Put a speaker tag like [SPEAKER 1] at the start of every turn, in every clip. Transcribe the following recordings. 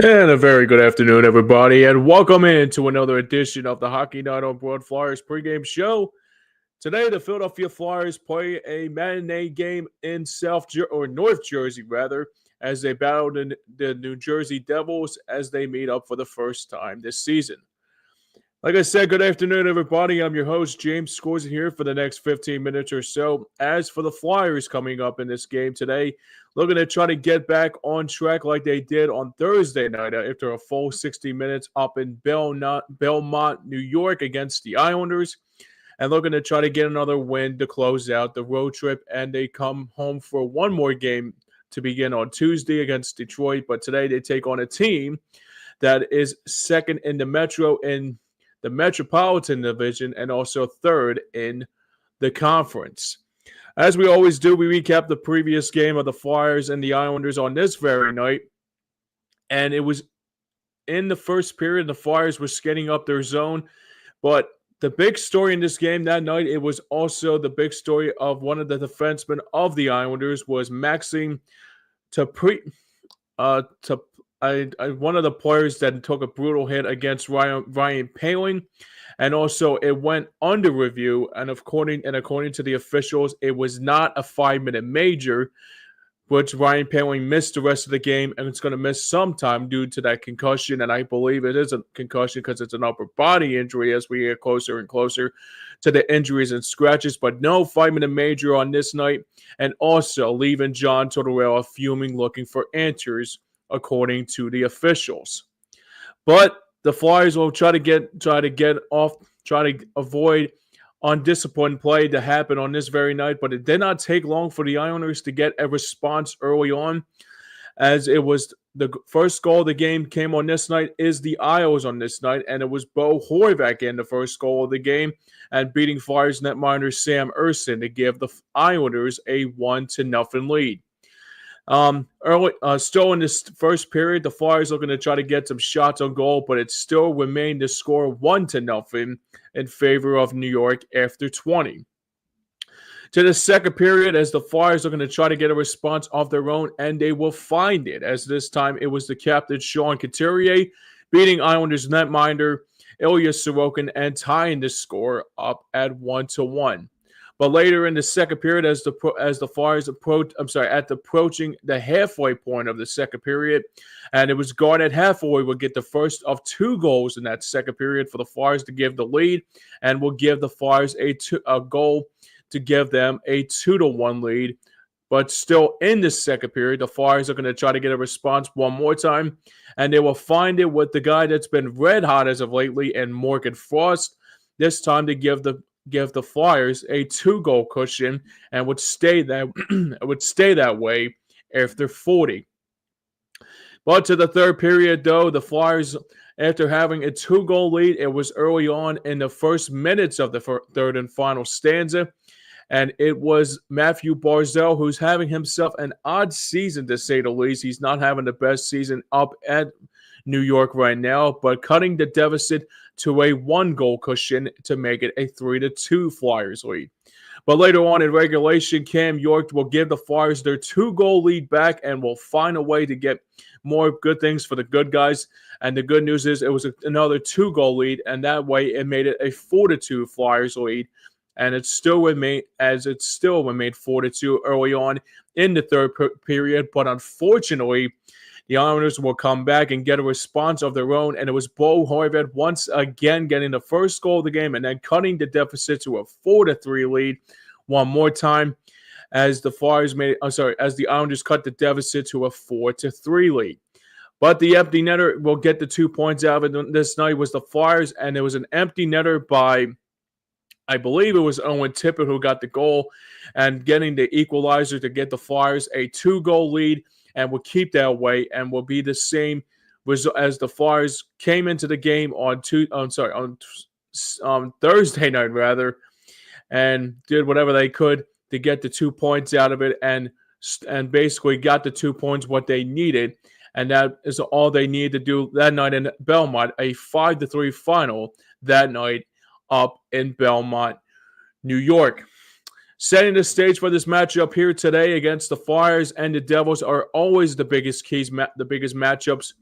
[SPEAKER 1] And a very good afternoon, everybody, and welcome into another edition of the Hockey Night on Broad Flyers pregame show. Today, the Philadelphia Flyers play a matinee game in North Jersey, rather, as they battle the New Jersey Devils as they meet up for the first time this season. Like I said, good afternoon, everybody. I'm your host, James Scorza, here for the next 15 minutes or so. As for the Flyers coming up in this game today, looking to try to get back on track like they did on Thursday night after a full 60 minutes up in Belmont, New York against the Islanders, and looking to try to get another win to close out the road trip. And they come home for one more game to begin on Tuesday against Detroit. But today they take on a team that is second in the Metro in the Metropolitan Division, and also third in the conference. As we always do, we recap the previous game of the Flyers and the Islanders on this very night. And it was in the first period, the Flyers were skating up their zone. But the big story in this game that night, it was also the big story of one of the defensemen of the Islanders was Maxime one of the players that took a brutal hit against Ryan Poehling, and also it went under review. And according to the officials, it was not a 5-minute major, which Ryan Poehling missed the rest of the game, and it's going to miss some time due to that concussion. And I believe it is a concussion because it's an upper body injury as we get closer and closer to the injuries and scratches. But no 5-minute major on this night, and also leaving John Tortorella fuming, looking for answers, according to the officials. But the Flyers will try to avoid undisciplined play to happen on this very night. But it did not take long for the Islanders to get a response early on, as it was the first goal of the game came on this night is the Isles on this night, and it was Bo Horvath in the first goal of the game and beating Flyers netminder Sam Ersson to give the Islanders a 1-0 lead. Still in this first period, the Flyers looking to try to get some shots on goal, but it still remained to score 1-0 in favor of New York after 20. To the second period, as the Flyers are going to try to get a response of their own, and they will find it, as this time it was the captain Sean Couturier beating Islanders netminder Ilya Sorokin and tying the score up at 1-1. But later in the second period, as the Flyers approaching the halfway point of the second period, and it was Garnett Hathaway would get the first of 2 goals in that second period for the Flyers to give the lead, and will give the Flyers a goal to give them a 2-1 lead. But still in the second period, the Flyers are going to try to get a response one more time, and they will find it with the guy that's been red hot as of lately, and Morgan Frost. This time to give the Flyers a 2-goal cushion, and would stay that way after 40. But to the third period, though, the Flyers, after having a 2-goal lead, it was early on in the first minutes of the third and final stanza, and it was Matthew Barzal, who's having himself an odd season, to say the least. He's not having the best season up at New York right now, but cutting the deficit to a 1-goal cushion to make it a 3-2 Flyers lead. But later on in regulation, Cam York will give the Flyers their 2-goal lead back and will find a way to get more good things for the good guys. And the good news is it was another 2-goal lead, and that way it made it a 4-2 Flyers lead. And it still remained 4-2 early on in the third period. But unfortunately, the Islanders will come back and get a response of their own, and it was Bo Horvath once again getting the first goal of the game and then cutting the deficit to a 4-3 lead one more time, as the Islanders cut the deficit to a 4-3 lead. But the empty netter will get the 2 points out of it this night was the Flyers, and it was an empty netter by, I believe it was Owen Tippett, who got the goal and getting the equalizer to get the Flyers a 2-goal lead, and will keep that way, and will be the same as the Flyers came into the game on Thursday night, rather, and did whatever they could to get the 2 points out of it, and basically got the 2 points what they needed, and that is all they needed to do that night in Belmont, a 5-3 final that night up in Belmont, New York. Setting the stage for this matchup here today against the Flyers and the Devils are always the biggest keys, the biggest matchups,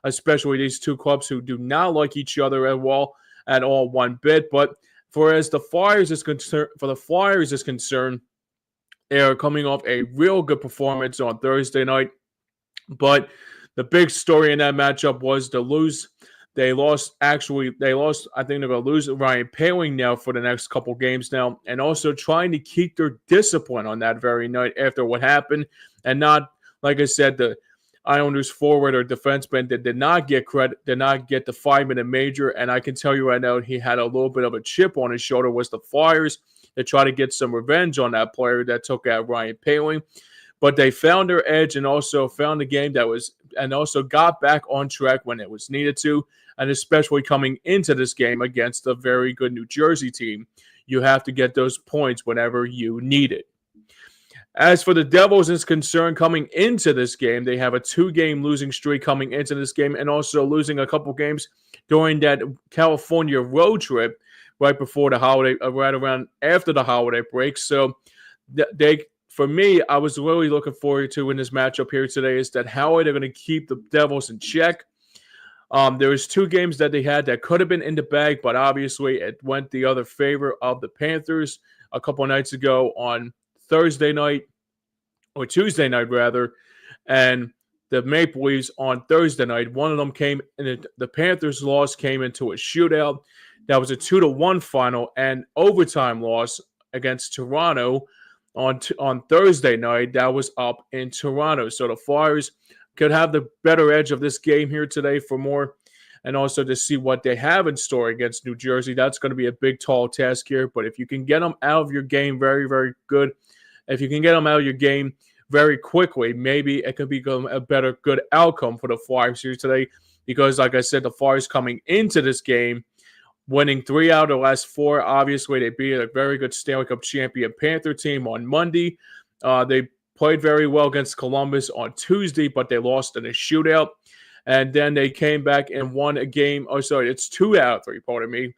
[SPEAKER 1] especially these two clubs who do not like each other at all one bit. But for the Flyers is concerned, they are coming off a real good performance on Thursday night. But the big story in that matchup was the lose. They lost. I think they're going to lose Ryan Poehling now for the next couple games now, and also trying to keep their discipline on that very night after what happened, and not, like I said, the Islanders forward or defenseman that did not get credit, did not get the 5-minute major. And I can tell you right now, he had a little bit of a chip on his shoulder. Was the Flyers to try to get some revenge on that player that took out Ryan Poehling. But they found their edge and also found the game and also got back on track when it was needed to. And especially coming into this game against a very good New Jersey team, you have to get those points whenever you need it. As for the Devils is concerned, coming into this game, they have a 2-game losing streak coming into this game and also losing a couple games during that California road trip right before the holiday, right around after the holiday break. So for me, I was really looking forward to in this matchup here today is that how are they going to keep the Devils in check? There was 2 games that they had that could have been in the bag, but obviously it went the other favor of the Panthers a couple of nights ago on Thursday night, or Tuesday night rather, and the Maple Leafs on Thursday night. One of them came, and the Panthers' loss came into a shootout. That was a 2-1 final and overtime loss against Toronto on Thursday night. That was up in Toronto. So the Flyers could have the better edge of this game here today for more, and also to see what they have in store against New Jersey. That's going to be a big, tall task here. But if you can get them out of your game very, very good, if you can get them out of your game very quickly, maybe it could become a better, good outcome for the Flyers here today. Because, like I said, the Flyers coming into this game, winning 3 out of the last 4. Obviously, they beat a very good Stanley Cup champion Panther team on Monday. They played very well against Columbus on Tuesday, but they lost in a shootout. And then they came back and won a game. Oh, sorry, it's 2 out of 3, pardon me.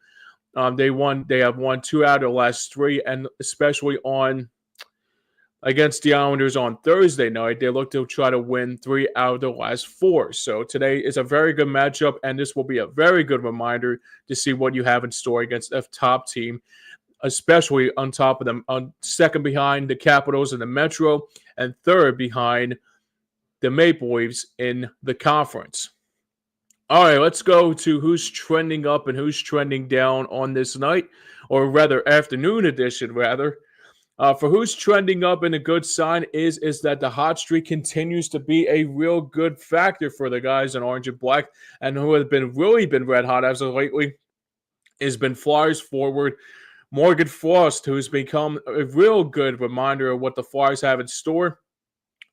[SPEAKER 1] They have won 2 out of the last 3, and especially against the Islanders on Thursday night, they look to try to win 3 out of the last 4. So today is a very good matchup, and this will be a very good reminder to see what you have in store against a top team, especially on top of them, on second behind the Capitals in the Metro, and third behind the Maple Leafs in the conference. All right, let's go to who's trending up and who's trending down on this night, or rather afternoon edition, rather. For who's trending up, and a good sign is that the hot streak continues to be a real good factor for the guys in orange and black, and who have really been red hot as of lately has been Flyers forward Morgan Frost, who's become a real good reminder of what the Flyers have in store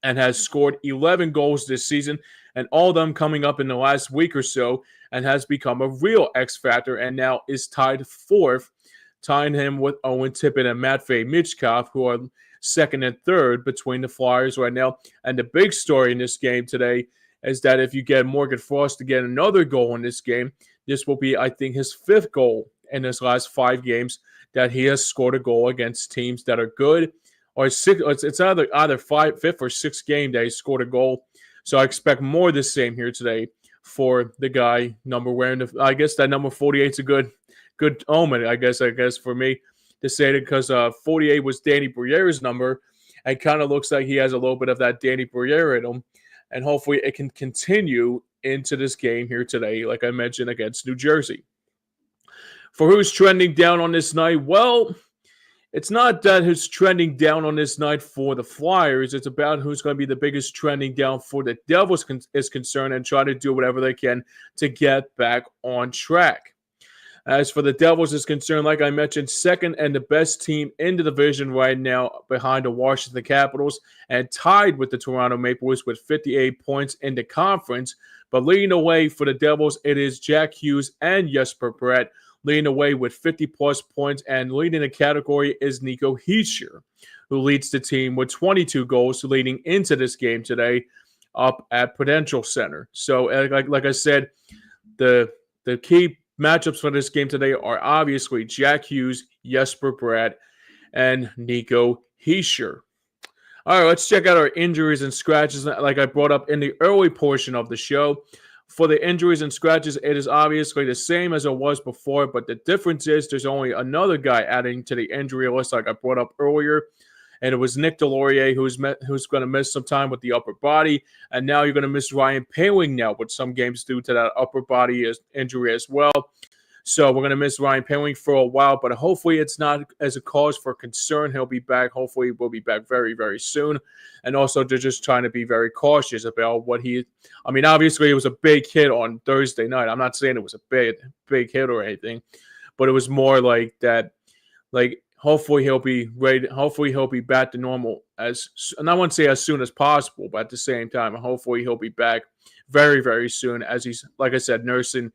[SPEAKER 1] and has scored 11 goals this season, and all of them coming up in the last week or so, and has become a real X factor and now is tied 4th, tying him with Owen Tippett and Matvei Michkov, who are second and third between the Flyers right now. And the big story in this game today is that if you get Morgan Frost to get another goal in this game, this will be, I think, his 5th goal in his last 5 games that he has scored a goal against teams that are good. Or it's either 5th or 6th game that he scored a goal. So I expect more of the same here today for the guy wearing I guess that number 48 is a good omen, I guess for me to say it, because 48 was Danny Briere's number, and kind of looks like he has a little bit of that Danny Briere in him, and hopefully it can continue into this game here today, like I mentioned, against New Jersey. For who's trending down on this night, well, it's not that who's trending down on this night for the Flyers. It's about who's going to be the biggest trending down for the Devils is concerned, and try to do whatever they can to get back on track. As for the Devils is concerned, like I mentioned, second and the best team in the division right now behind the Washington Capitals, and tied with the Toronto Maple Leafs with 58 points in the conference. But leading the way for the Devils, it is Jack Hughes and Jesper Bratt leading the way with 50-plus points, and leading the category is Nico Hischier, who leads the team with 22 goals leading into this game today up at Prudential Center. So, like I said, the key matchups for this game today are obviously Jack Hughes, Jesper Bratt, and Nico Hischier. All right, let's check out our injuries and scratches like I brought up in the early portion of the show. For the injuries and scratches, it is obviously the same as it was before, but the difference is there's only another guy adding to the injury list like I brought up earlier, and it was Nick Delorier who's going to miss some time with the upper body, and now you're going to miss Ryan Poehling now with some games due to that upper body injury as well. So we're going to miss Ryan Poehling for a while, but hopefully it's not as a cause for concern. He'll be back. Hopefully we'll be back very, very soon. And also they're just trying to be very cautious about what obviously it was a big hit on Thursday night. I'm not saying it was a big hit or anything, but it was more like that, like hopefully he'll be ready. Hopefully he'll be back to normal and I wouldn't say as soon as possible, but at the same time, hopefully he'll be back very, very soon as he's, like I said, nursing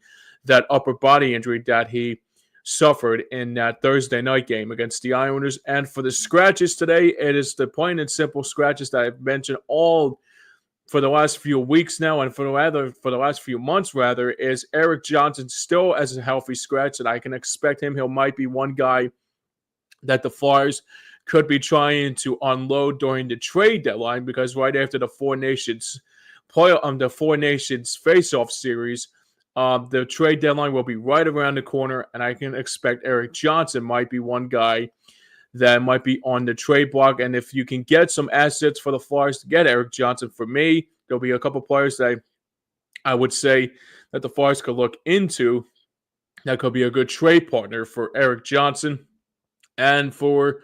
[SPEAKER 1] that upper body injury that he suffered in that Thursday night game against the Islanders. And for the scratches today, it is the plain and simple scratches that I've mentioned all for the last few weeks now, and for the last few months rather, is Erik Johnson still as a healthy scratch, and I can expect him. He might be one guy that the Flyers could be trying to unload during the trade deadline, because right after the Four Nations face-off series, the trade deadline will be right around the corner, and I can expect Erik Johnson might be one guy that might be on the trade block. And if you can get some assets for the Flyers to get Erik Johnson, for me, there'll be a couple players that I would say that the Flyers could look into that could be a good trade partner for Erik Johnson. And for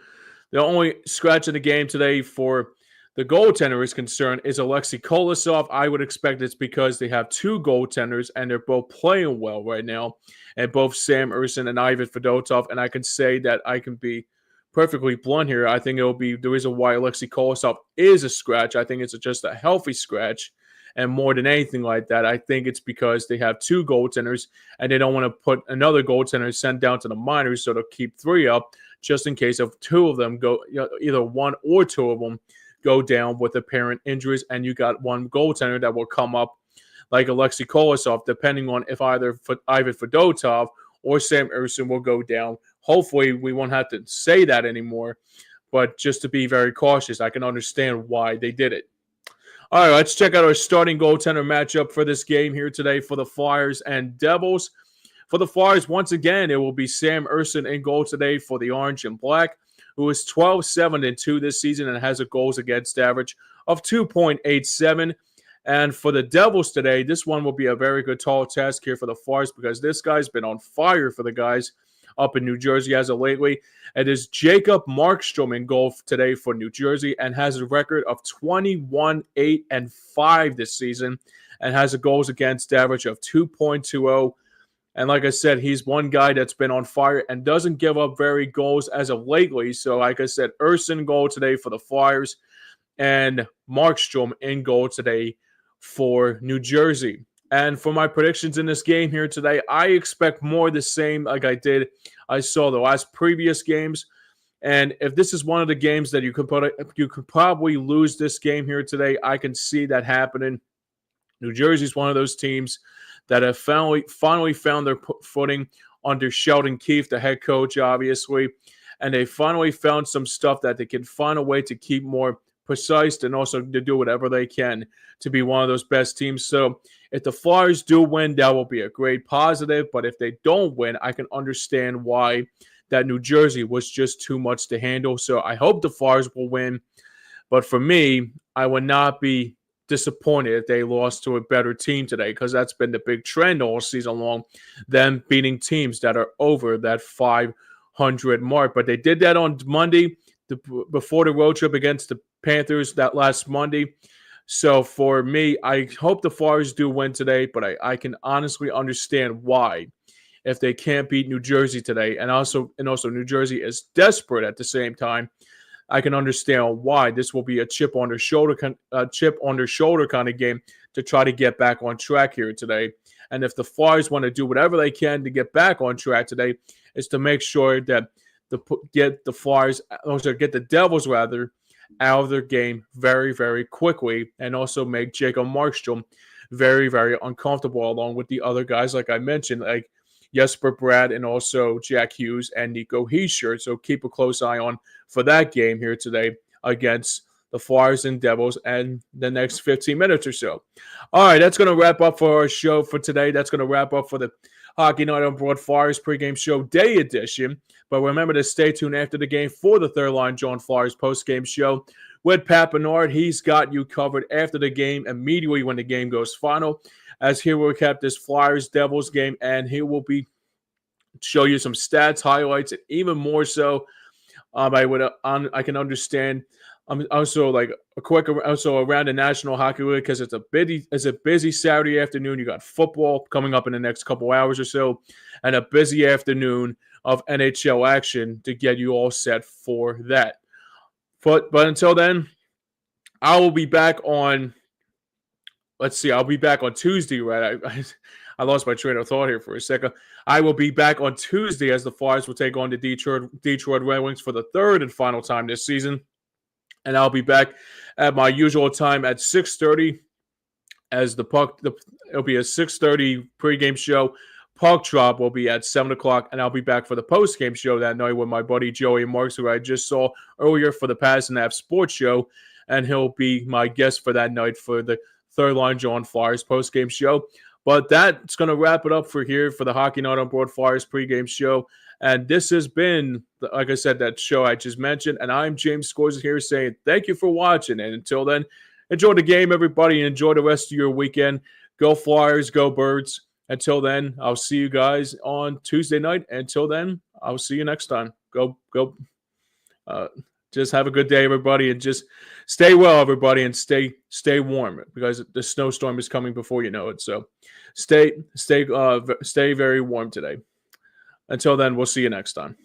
[SPEAKER 1] the only scratch in the game today for the goaltender is concerned is Alexei Kolosov. I would expect it's because they have two goaltenders and they're both playing well right now, and both Sam Ersson and Ivan Fedotov. And I can say that I can be perfectly blunt here. I think it'll be the reason why Alexei Kolosov is a scratch. I think it's just a healthy scratch, and more than anything like that, I think it's because they have two goaltenders and they don't want to put another goaltender sent down to the minors, so they'll keep three up just in case if two of them go, either one or two of them go down with apparent injuries, and you got one goaltender that will come up like Alexei Kolosov, depending on if either Ivan Fedotov or Sam Ersson will go down. Hopefully, we won't have to say that anymore, but just to be very cautious, I can understand why they did it. All right, let's check out our starting goaltender matchup for this game here today for the Flyers and Devils. For the Flyers, once again, it will be Sam Ersson in goal today for the Orange and Black, who is 12-7-2 this season and has a goals against average of 2.87. And for the Devils today, this one will be a very good tall task here for the Flyers, because this guy's been on fire for the guys up in New Jersey as of lately. It is Jacob Markstrom in goal today for New Jersey, and has a record of 21-8-5 this season, and has a goals against average of 2.20. And like I said, he's one guy that's been on fire and doesn't give up very goals as of lately. So like I said, Ersson goal today for the Flyers, and Markstrom in goal today for New Jersey. And for my predictions in this game here today, I expect more the same like I saw the last previous games. And if this is one of the games that you could probably lose this game here today, I can see that happening. New Jersey's one of those teams that have finally found their footing under Sheldon Keefe, the head coach, obviously. And they finally found some stuff that they can find a way to keep more precise, and also to do whatever they can to be one of those best teams. So if the Flyers do win, that will be a great positive. But if they don't win, I can understand why that New Jersey was just too much to handle. So I hope the Flyers will win. But for me, I would not be disappointed if they lost to a better team today, because that's been the big trend all season long, them beating teams that are over that 500 mark. But they did that on Monday before the road trip against the Panthers that last Monday. So for me, I hope the Flyers do win today, but I can honestly understand why if they can't beat New Jersey today, and also New Jersey is desperate at the same time. I can understand why this will be a chip on their shoulder kind of game to try to get back on track here today. And if the Flyers want to do whatever they can to get back on track today, is to make sure that get the Devils rather out of their game very, very quickly, and also make Jacob Markstrom very, very uncomfortable along with the other guys like I mentioned, like Jesper Bratt and also Jack Hughes and Nico Hischier. So keep a close eye on for that game here today against the Flyers and Devils and the next 15 minutes or so. All right, that's going to wrap up for our show for today. That's going to wrap up for the Hockey Night on Broad Flyers pregame show day edition. But remember to stay tuned after the game for the Third Line John Flyers postgame show with Pat Bernard. He's got you covered after the game, immediately when the game goes final, as he will recap this Flyers-Devils game, and he will be show you some stats, highlights, and even more so. I can understand. Also like a quick also around the National Hockey League because it's a busy Saturday afternoon. You got football coming up in the next couple hours or so, and a busy afternoon of NHL action to get you all set for that. But until then, I will be back on. Let's see. I'll be back on Tuesday. Right? I lost my train of thought here for a second. I will be back on Tuesday as the Flyers will take on the Detroit Red Wings for the third and final time this season. And I'll be back at my usual time at 6:30 as it'll be a 6:30 pregame show. Puck drop will be at 7 o'clock, and I'll be back for the postgame show that night with my buddy Joey Marks, who I just saw earlier for the Pass and App Sports Show, and he'll be my guest for that night for the Third Line John Flyers postgame show. But that's going to wrap it up for here for the Hockey Night on Broad Flyers pregame show. And this has been, like I said, that show I just mentioned. And I'm James Scorza here saying thank you for watching. And until then, enjoy the game, everybody. And enjoy the rest of your weekend. Go Flyers, go Birds. Until then, I'll see you guys on Tuesday night. Until then, I'll see you next time. Go. Just have a good day, everybody. And just stay well, everybody. And stay warm because the snowstorm is coming before you know it. So stay very warm today. Until then, we'll see you next time.